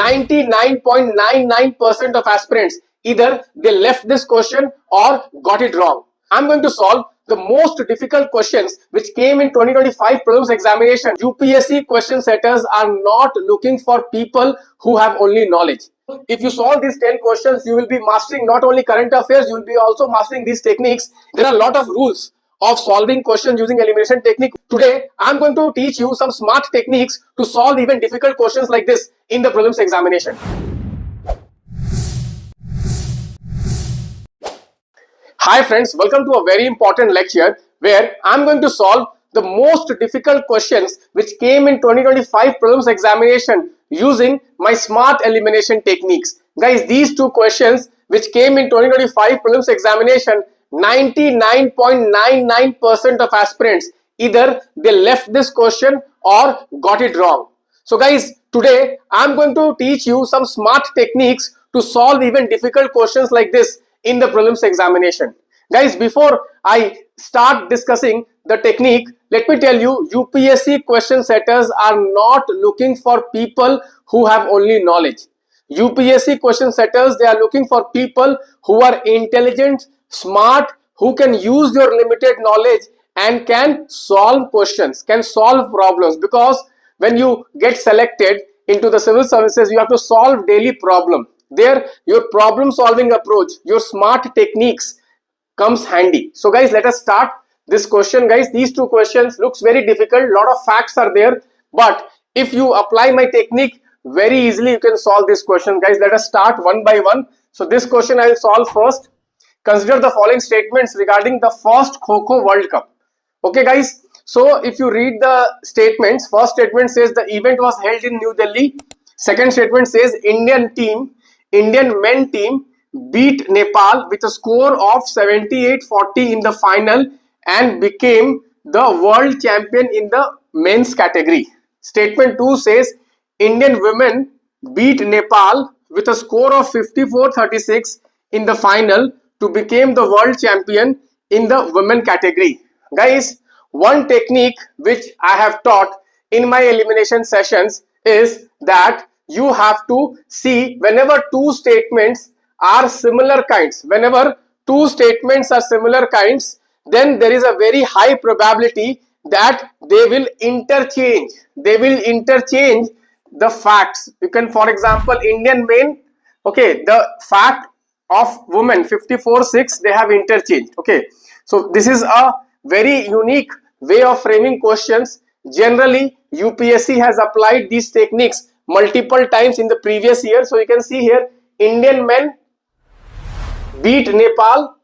99.99% of aspirants either they left this question or got it wrong. I'm going to solve the most difficult questions which came in 2025 prelims examination. UPSC question setters are not looking for people who have only knowledge. If you solve these 10 questions, you will be mastering not only current affairs, you will be also mastering these techniques. There are a lot of rules of solving questions using elimination technique. Today, I'm going to teach you some smart techniques to solve even difficult questions like this in the prelims examination. Hi friends, welcome to a very important lecture where I'm going to solve the most difficult questions which came in 2025 prelims examination using my smart elimination techniques. Guys, these two questions which came in 2025 prelims examination, 99.99% of aspirants either they left this question or got it wrong. So guys, today I'm going to teach you some smart techniques to solve even difficult questions like this in the prelims examination. Guys, before I start discussing the technique, let me tell you, UPSC question setters are not looking for people who have only knowledge. UPSC question setters, they are looking for people who are intelligent, smart, who can use your limited knowledge and can solve questions, can solve problems. Because when you get selected into the civil services, you have to solve daily problem. There, your problem solving approach, your smart techniques comes handy. So guys, let us start this question. Guys, these two questions looks very difficult, lot of facts are there, but if you apply my technique very easily, you can solve this question. Guys, let us start one by one. So this question I will solve first. Consider the following statements regarding the first Kho-Kho World Cup. Okay guys, so if you read the statements, first statement says the event was held in New Delhi. Second statement says Indian men team beat Nepal with a score of 78-40 in the final and became the world champion in the men's category. Statement 2 says Indian women beat Nepal with a score of 54-36 in the final to become the world champion in the women category. Guys, one technique which I have taught in my elimination sessions is that you have to see whenever two statements are similar kinds, then there is a very high probability that they will interchange the facts. You can, for example, Indian men, okay, the fact of women 54-6 they have interchanged. Okay, so this is a very unique way of framing questions. Generally, UPSC has applied these techniques multiple times in the previous year. So you can see here, Indian men beat Nepal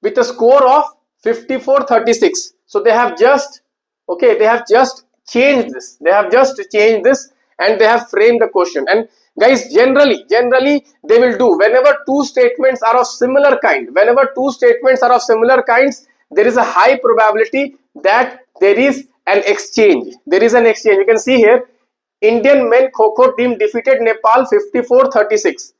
with a score of 54-36. So they have just changed this. And they have framed the question. And guys, generally they will do whenever two statements are of similar kind. There is a high probability that there is an exchange. You can see here, Indian men Kho-Kho team defeated Nepal 54-36.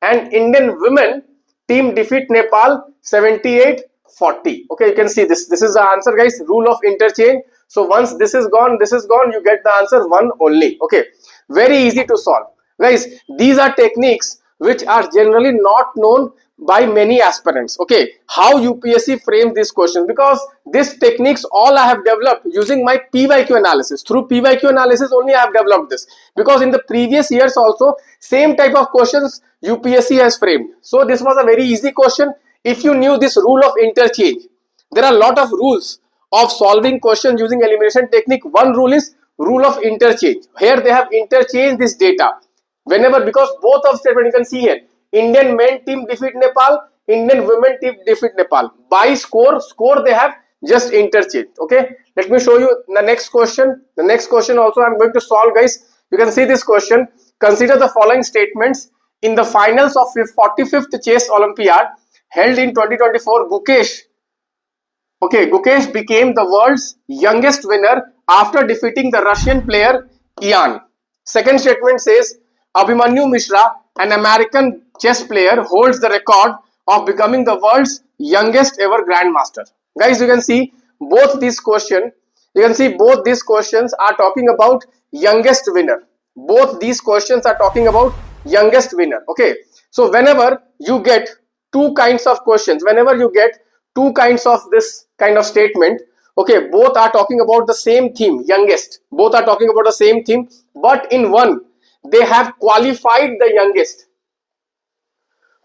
And Indian women team defeat Nepal 78-40. Okay, you can see this. This is the answer, guys. Rule of interchange. So once this is gone, you get the answer one only. Okay, very easy to solve. Guys, these are techniques which are generally not known by many aspirants. Okay, how UPSC frames these questions, because these techniques all I have developed using my PYQ analysis. Through PYQ analysis only I have developed this, because in the previous years also same type of questions UPSC has framed. So this was a very easy question if you knew this rule of interchange. There are a lot of rules of solving questions using elimination technique. One rule is rule of interchange. Here they have interchanged this data whenever, because both of statement you can see here, Indian men team defeat Nepal, Indian women team defeat Nepal. By score they have just interchanged. Okay, let me show you the next question. The next question also I'm going to solve, guys. You can see this question. Consider the following statements. In the finals of 45th Chess Olympiad held in 2024, Gukesh became the world's youngest winner after defeating the Russian player Ian. Second statement says Abhimanyu Mishra, an American chess player, holds the record of becoming the world's youngest ever grandmaster. Guys, you can see both these questions are talking about youngest winner. both these questions are talking about youngest winner. Okay, so whenever you get two kinds of questions, whenever you get two kinds of this kind of statement, okay, both are talking about the same theme, youngest, both are talking about the same theme, but in one they have qualified the youngest.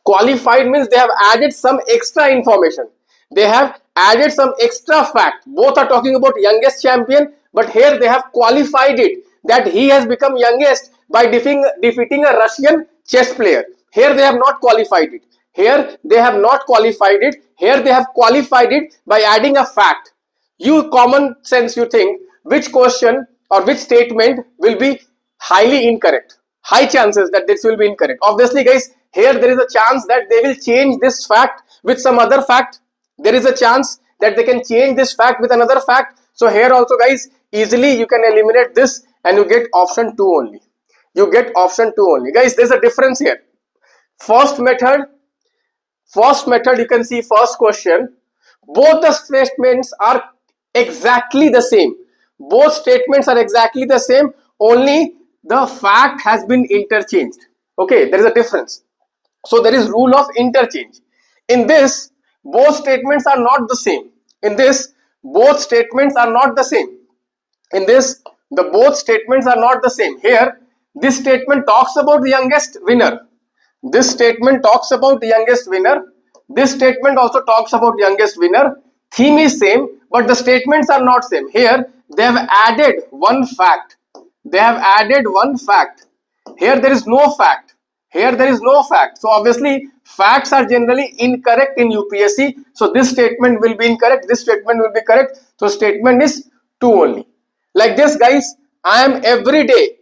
Qualified means they have added some extra information, they have added some extra fact. Both are talking about youngest champion, but here they have qualified it that he has become youngest by defeating a Russian chess player. Here they have not qualified it. Here they have not qualified it. Here they have qualified it by adding a fact. You common sense, you think which question or which statement will be highly incorrect? High chances that this will be incorrect. Obviously, guys, here there is a chance that they will change this fact with some other fact. There is a chance that they can change this fact with another fact. So here also, guys, easily you can eliminate this and you get option 2 only. You get option 2 only. Guys, there's a difference here. First method, you can see first question. Both the statements are exactly the same. Both statements are exactly the same. Only the fact has been interchanged. Okay, there is a difference. So there is rule of interchange. In this, both statements are not the same. In this, both statements are not the same. In this, the both statements are not the same. Here, this statement talks about the youngest winner. This statement talks about the youngest winner. This statement also talks about youngest winner. Theme is same, but the statements are not same. Here, they have added one fact. They have added one fact. Here, there is no fact. Here, there is no fact. So, obviously, facts are generally incorrect in UPSC. So, this statement will be incorrect. This statement will be correct. So, statement is 2 only. Like this, guys, I am every day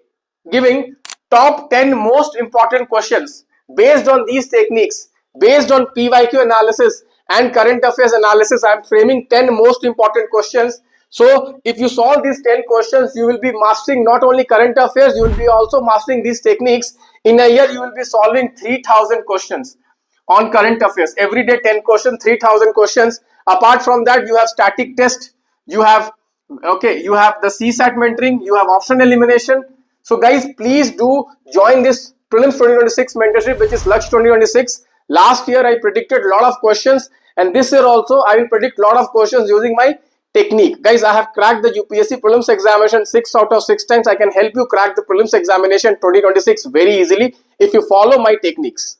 giving top 10 most important questions based on these techniques, based on PYQ analysis and current affairs analysis. I am framing 10 most important questions. So if you solve these 10 questions, you will be mastering not only current affairs, you will be also mastering these techniques. In a year, you will be solving 3,000 questions on current affairs. Every day 10 questions, 3,000 questions. Apart from that, you have static test, you have you have the CSAT mentoring, you have option elimination. So guys, please do join this Prelims 2026 mentorship, which is Laksh 2026. Last year I predicted a lot of questions, and this year also I will predict a lot of questions using my technique. Guys, I have cracked the UPSC Prelims examination 6 out of 6 times. I can help you crack the Prelims examination 2026 very easily if you follow my techniques.